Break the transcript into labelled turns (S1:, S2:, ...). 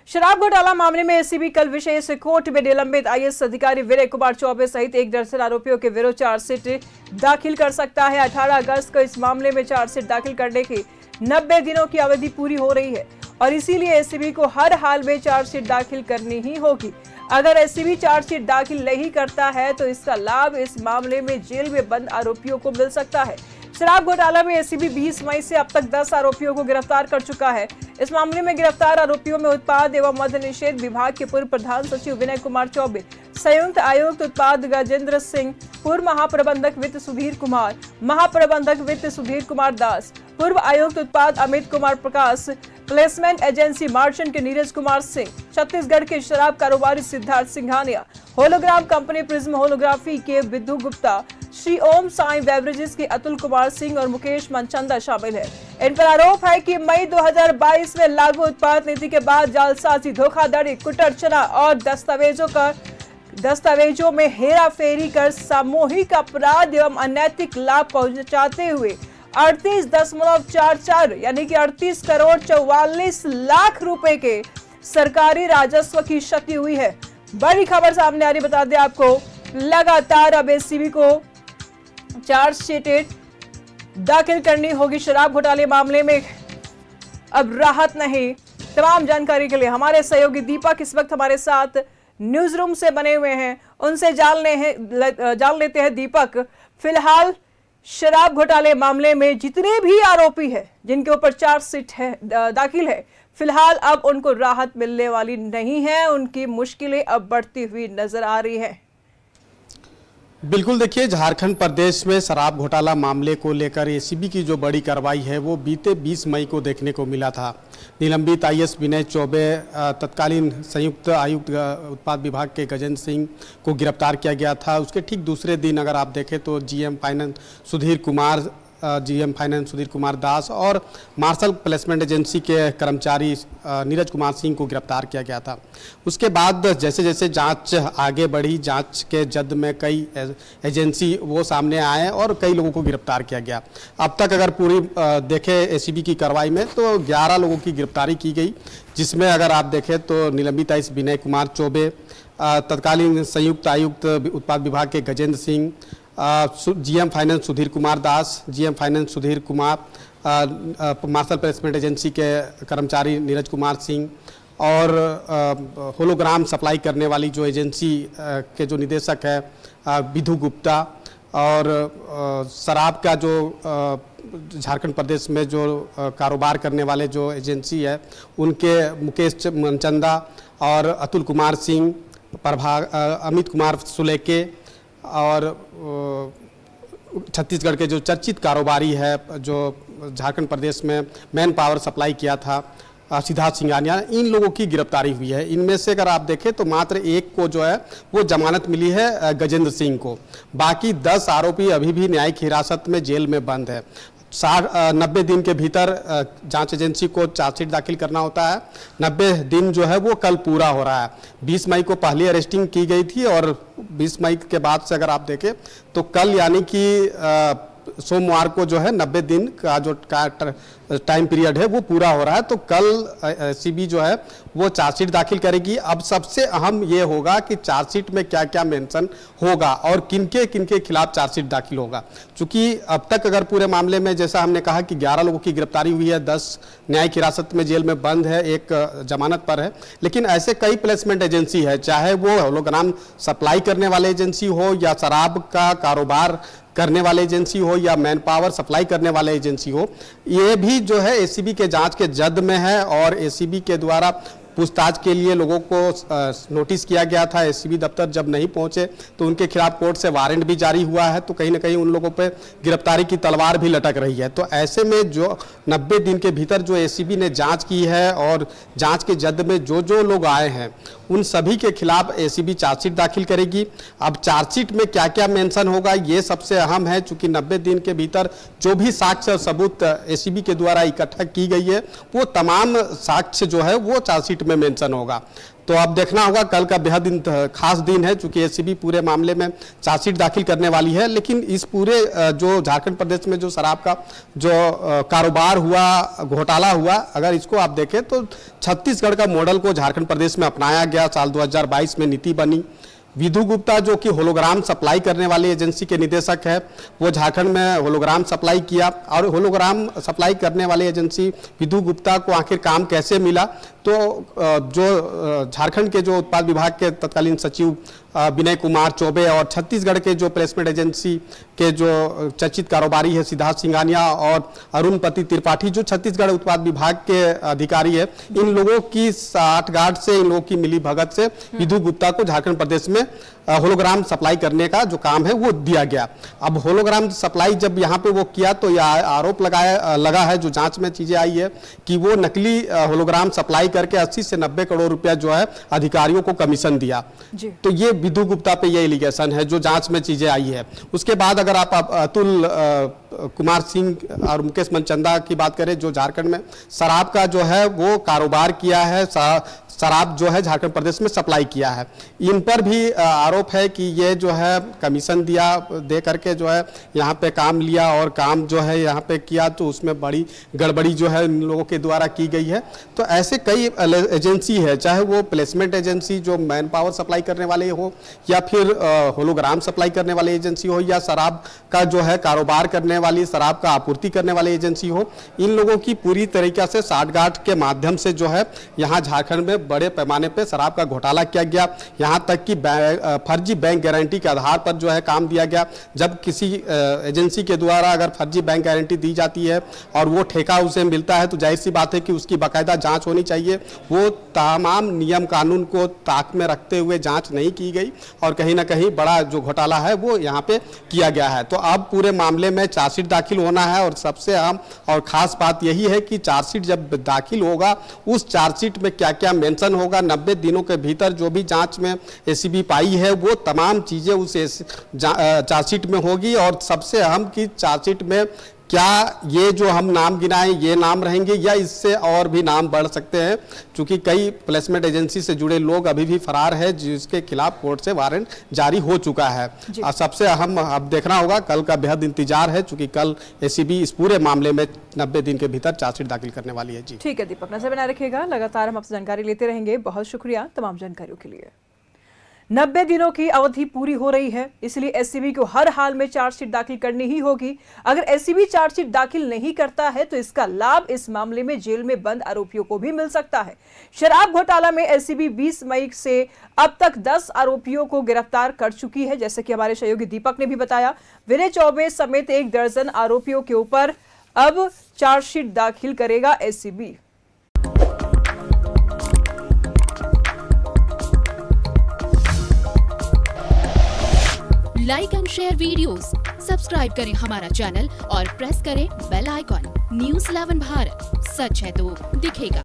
S1: शराब घोटाला मामले में एसीबी कल विशेष कोर्ट में निलंबित आईएएस अधिकारी विनय कुमार चौबे सहित 1 दर्जन आरोपियों के विरुद्ध चार्जशीट दाखिल कर सकता है। 18 अगस्त को इस मामले में चार्जशीट दाखिल करने की 90 दिनों की अवधि पूरी हो रही है और इसीलिए एसीबी को हर हाल में चार्जशीट दाखिल करनी ही होगी। अगर एसीबी चार्जशीट दाखिल नहीं करता है तो इसका लाभ इस मामले में जेल में बंद आरोपियों को मिल सकता है। शराब घोटाला में एसीबी 20 मई से अब तक 10 आरोपियों को गिरफ्तार कर चुका है। इस मामले में गिरफ्तार आरोपियों में उत्पाद एवं मद्य निषेध विभाग के पूर्व प्रधान सचिव विनय कुमार चौबे, संयुक्त आयुक्त उत्पाद गजेंद्र सिंह, पूर्व महाप्रबंधक वित्त सुधीर कुमार, महाप्रबंधक वित्त सुधीर कुमार दास, पूर्व आयुक्त उत्पाद अमित कुमार प्रकाश, प्लेसमेंट एजेंसी मार्चेंट के नीरज कुमार सिंह, छत्तीसगढ़ के शराब कारोबारी Siddharth Singhania, hologram company prism holography के विधु गुप्ता, श्री ओम साई बेवरेजेस के अतुल कुमार सिंह और मुकेश मनचंदा शामिल है। इन पर आरोप है कि मई 2022 में लागू उत्पाद नीति के बाद जालसाजी, धोखाधड़ी, कुटरचना और दस्तावेजों में हेराफेरी कर सामूहिक अपराध एवं अनैतिक लाभ पहुंचाते हुए 38.44 यानी कि 38 करोड़ 44 लाख रुपए के सरकारी राजस्व की क्षति हुई है। बड़ी खबर सामने आ रही, बता दें आपको, लगातार अब एसीबी को चार्जशीट दाखिल करनी होगी शराब घोटाले मामले में। अब राहत नहीं। तमाम जानकारी के लिए हमारे सहयोगी दीपक इस वक्त हमारे साथ न्यूज रूम से बने हुए हैं, उनसे जान लेते हैं। दीपक, फिलहाल शराब घोटाले मामले में जितने भी आरोपी हैं जिनके ऊपर चार्जशीट है दाखिल है, फिलहाल अब उनको राहत मिलने वाली नहीं है, उनकी मुश्किलें अब बढ़ती हुई नजर आ रही है।
S2: बिल्कुल, देखिए, झारखंड प्रदेश में शराब घोटाला मामले को लेकर एसीबी की जो बड़ी कार्रवाई है वो बीते 20 मई को देखने को मिला था। निलंबित आईएएस विनय चौबे, तत्कालीन संयुक्त आयुक्त उत्पाद विभाग के गजेंद्र सिंह को गिरफ्तार किया गया था। उसके ठीक दूसरे दिन अगर आप देखें तो जीएम फाइनेंस सुधीर कुमार दास और मार्शल प्लेसमेंट एजेंसी के कर्मचारी नीरज कुमार सिंह को गिरफ्तार किया गया था। उसके बाद जैसे जैसे जांच आगे बढ़ी, जांच के जद में कई एजेंसी वो सामने आए और कई लोगों को गिरफ्तार किया गया। अब तक अगर पूरी देखें एसीबी की कार्रवाई में तो 11 लोगों की गिरफ्तारी की गई, जिसमें अगर आप देखें तो निलंबित आईएएस विनय कुमार चौबे, तत्कालीन संयुक्त आयुक्त उत्पाद विभाग के Gajendra Singh, GM finance Sudhir Kumar Das, GM finance Sudhir Kumar, marshal placement agency के कर्मचारी नीरज कुमार सिंह और होलोग्राम सप्लाई करने वाली जो एजेंसी के जो निदेशक है विधु गुप्ता और शराब का जो झारखंड प्रदेश में जो कारोबार करने वाले जो एजेंसी है उनके मुकेश मनचंदा और अतुल कुमार सिंह, अमित कुमार सुलेके और छत्तीसगढ़ के जो चर्चित कारोबारी है जो झारखंड प्रदेश में मैन पावर सप्लाई किया था सिद्धार्थ सिंघानिया, इन लोगों की गिरफ्तारी हुई है। इनमें से अगर आप देखें तो मात्र एक को जो है वो जमानत मिली है गजेंद्र सिंह को। बाकी 10 आरोपी अभी भी न्यायिक हिरासत में जेल में बंद है। 90 दिन के भीतर जांच एजेंसी को चार्जशीट दाखिल करना होता है। 90 दिन जो है वो कल पूरा हो रहा है। 20 मई को पहली अरेस्टिंग की गई थी और 20 मई के बाद से अगर आप देखें तो कल यानी कि सोमवार को जो है 90 दिन का जो टाइम पीरियड है वो पूरा हो रहा है। तो कल एसीबी जो है वो चार्जशीट दाखिल करेगी। अब सबसे अहम ये होगा कि चार्जशीट में क्या क्या मेंशन होगा और किनके किनके खिलाफ चार्जशीट दाखिल होगा। चूंकि अब तक अगर पूरे मामले में जैसा हमने कहा कि 11 लोगों की गिरफ्तारी हुई है, 10 न्यायिक हिरासत में जेल में बंद है, एक जमानत पर है, लेकिन ऐसे कई प्लेसमेंट एजेंसी है, चाहे वो होलोग्राम सप्लाई करने वाले एजेंसी हो या शराब का कारोबार करने वाले एजेंसी हो या मैन पावर सप्लाई करने वाले एजेंसी हो, ये भी जो है एसीबी के जांच के जद में है और एसीबी के द्वारा पूछताछ के लिए लोगों को नोटिस किया गया था। एसीबी दफ्तर जब नहीं पहुंचे तो उनके खिलाफ कोर्ट से वारंट भी जारी हुआ है, तो कहीं ना कहीं उन लोगों पे गिरफ्तारी की तलवार भी लटक रही है। तो ऐसे में जो 90 दिन के भीतर जो एसीबी ने जांच की है और जांच के जद में जो जो लोग आए हैं उन सभी के खिलाफ एसीबी चार्जशीट दाखिल करेगी। अब चार्जशीट में क्या क्या मेंशन होगा ये सबसे अहम है, चूंकि 90 दिन के भीतर जो भी साक्ष्य और सबूत एसीबी के द्वारा इकट्ठा की गई है वो तमाम साक्ष्य जो है वो चार्जशीट में मेंशन होगा। तो अब देखना होगा, कल का बेहद खास दिन है, चूंकि एसीबी पूरे मामले में चार्जशीट दाखिल करने वाली है। लेकिन इस पूरे जो झारखंड प्रदेश में जो शराब का जो कारोबार हुआ, घोटाला हुआ, अगर इसको आप देखें तो छत्तीसगढ़ का मॉडल को झारखंड प्रदेश में अपनाया गया। साल 2022 में नीति बनी। विधु गुप्ता जो कि होलोग्राम सप्लाई करने वाली एजेंसी के निदेशक है, वो झारखंड में होलोग्राम सप्लाई किया। और होलोग्राम सप्लाई करने वाली एजेंसी विधु गुप्ता को आखिर काम कैसे मिला, तो जो झारखंड के जो उत्पाद विभाग के तत्कालीन सचिव विनय कुमार चौबे और छत्तीसगढ़ के जो प्लेसमेंट एजेंसी के जो चर्चित कारोबारी है सिद्धार्थ सिंघानिया और अरुणपति त्रिपाठी जो छत्तीसगढ़ उत्पाद विभाग के अधिकारी है, इन लोगों की साठगांठ से, इन लोगों की मिली भगत से विधु गुप्ता को झारखंड प्रदेश में होलोग्राम सप्लाई करने का जो काम है वो दिया गया। अब होलोग्राम सप्लाई जब यहाँ पे वो किया तो यह आरोप लगा है, जो जांच में चीजें आई है कि वो नकली होलोग्राम सप्लाई करके 80 से 90 करोड़ रुपया जो है अधिकारियों को कमीशन दिया। तो ये विधु गुप्ता पे ये एलिगेशन है जो जांच में चीजें आई है। उसके बाद अगर आप अतुल कुमार सिंह और मुकेश मनचंदा की बात करें, जो झारखंड में शराब का जो है वो कारोबार किया है, शराब जो है झारखंड प्रदेश में सप्लाई किया है, इन पर भी आरोप है कि ये जो है कमीशन दे करके जो है यहाँ पे काम लिया और काम जो है यहाँ पे किया, तो उसमें बड़ी गड़बड़ी जो है इन लोगों के द्वारा की गई है। तो ऐसे कई एजेंसी है, चाहे वो प्लेसमेंट एजेंसी जो मैन पावर सप्लाई करने वाले हो, या फिर होलोग्राम सप्लाई करने वाली एजेंसी हो, या शराब का जो है कारोबार करने वाली, शराब का आपूर्ति करने वाली एजेंसी हो, इन लोगों की पूरी तरीके से साठगांठ के माध्यम से जो है यहाँ झारखंड में बड़े पैमाने पे शराब का घोटाला किया गया। यहाँ तक कि फर्जी बैंक गारंटी के आधार पर जो है काम दिया गया। जब किसी एजेंसी के द्वारा अगर फर्जी बैंक गारंटी दी जाती है और वो ठेका उसे मिलता है, तो जाहिर सी बात है कि उसकी बाकायदा जांच होनी चाहिए। वो तमाम नियम कानून को ताक में रखते हुए जांच नहीं की गई और कहीं ना कहीं बड़ा जो घोटाला है वो यहाँ पे किया गया है। तो अब पूरे मामले में चार्जशीट दाखिल होना है और सबसे अहम और खास बात यही है कि चार्जशीट जब दाखिल होगा, उस चार्जशीट में क्या क्या मेंशन होगा, 90 दिनों के भीतर जो भी जांच में एसीबी पाई है वो तमाम चीजें उस चार्जशीट में होगी। और सबसे अहम कि चार्जशीट में क्या ये जो हम नाम गिनाएं ये नाम रहेंगे या इससे और भी नाम बढ़ सकते हैं, क्योंकि कई प्लेसमेंट एजेंसी से जुड़े लोग अभी भी फरार है जिसके खिलाफ कोर्ट से वारंट जारी हो चुका है। सबसे अहम अब देखना होगा, कल का बेहद इंतजार है, क्योंकि कल एसीबी इस पूरे मामले में 90 दिन के भीतर चार्जशीट दाखिल करने वाली है। जी
S1: ठीक है दीपक, नजर बनाए रखिएगा, लगातार हम आपसे जानकारी लेते रहेंगे। बहुत शुक्रिया तमाम जानकारियों के लिए। 90 दिनों की अवधि पूरी हो रही है, इसलिए एसीबी को हर हाल में चार्जशीट दाखिल करनी ही होगी। अगर एसीबी चार्जशीट दाखिल नहीं करता है तो इसका लाभ इस मामले में जेल में बंद आरोपियों को भी मिल सकता है। शराब घोटाला में एसीबी 20 मई से अब तक 10 आरोपियों को गिरफ्तार कर चुकी है। जैसे कि हमारे सहयोगी दीपक ने भी बताया, विनय चौबे समेत 1 दर्जन आरोपियों के ऊपर अब चार्जशीट दाखिल करेगा ACB.
S3: Like and share videos, subscribe करें हमारा चैनल और प्रेस करें बेल आइकॉन। न्यूज़ 11 भारत, सच है तो दिखेगा।